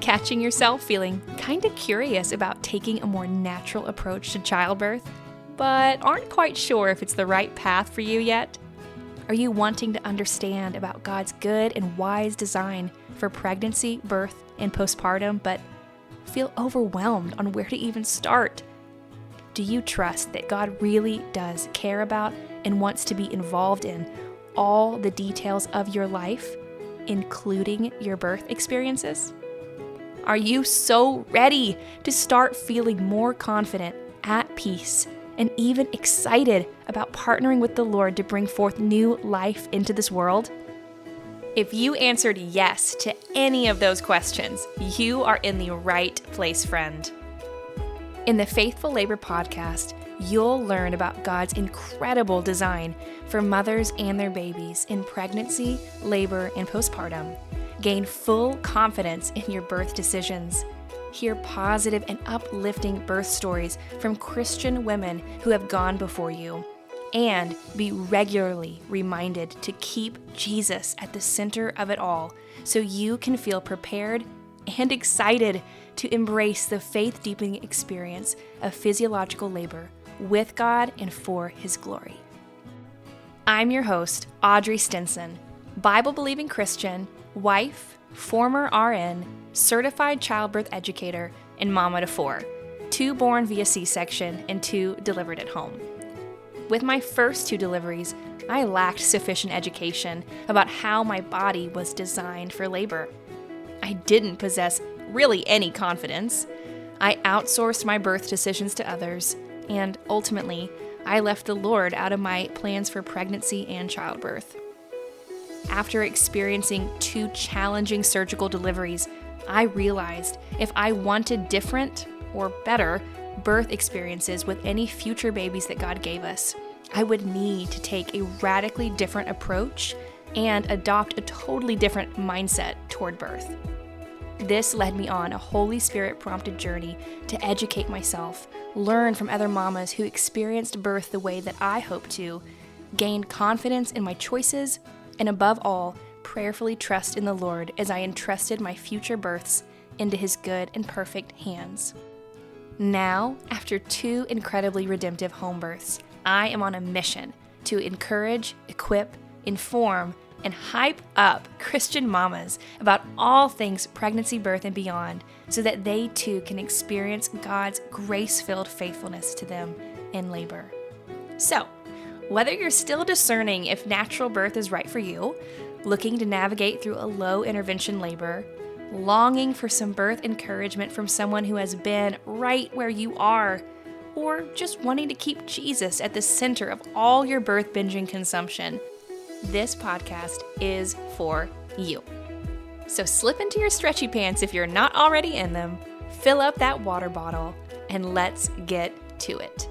Catching yourself feeling kind of curious about taking a more natural approach to childbirth, but aren't quite sure if it's the right path for you yet? Are you wanting to understand about God's good and wise design for pregnancy, birth, and postpartum, but feel overwhelmed on where to even start? Do you trust that God really does care about and wants to be involved in all the details of your life, including your birth experiences? Are you so ready to start feeling more confident, at peace, and even excited about partnering with the Lord to bring forth new life into this world? If you answered yes to any of those questions, you are in the right place, friend. In the Faithful Labor podcast, you'll learn about God's incredible design for mothers and their babies in pregnancy, labor, and postpartum. Gain full confidence in your birth decisions. Hear positive and uplifting birth stories from Christian women who have gone before you. And be regularly reminded to keep Jesus at the center of it all so you can feel prepared and excited to embrace the faith-deepening experience of physiological labor with God and for His glory. I'm your host, Audrey Stinson, Bible-believing Christian, wife, former RN, certified childbirth educator, and mama to 4, 2 born via C-section and 2 delivered at home. With my first 2 deliveries, I lacked sufficient education about how my body was designed for labor. I didn't possess really any confidence. I outsourced my birth decisions to others, and ultimately, I left the Lord out of my plans for pregnancy and childbirth. After experiencing 2 challenging surgical deliveries, I realized if I wanted different, or better, birth experiences with any future babies that God gave us, I would need to take a radically different approach and adopt a totally different mindset toward birth. This led me on a Holy Spirit-prompted journey to educate myself, learn from other mamas who experienced birth the way that I hope to, gain confidence in my choices, and above all, prayerfully trust in the Lord as I entrusted my future births into His good and perfect hands. Now, after 2 incredibly redemptive home births, I am on a mission to encourage, equip, inform, and hype up Christian mamas about all things pregnancy, birth, and beyond so that they too can experience God's grace-filled faithfulness to them in labor. So, whether you're still discerning if natural birth is right for you, looking to navigate through a low-intervention labor, longing for some birth encouragement from someone who has been right where you are, or just wanting to keep Jesus at the center of all your birth binging consumption, this podcast is for you. So slip into your stretchy pants if you're not already in them, fill up that water bottle, and let's get to it.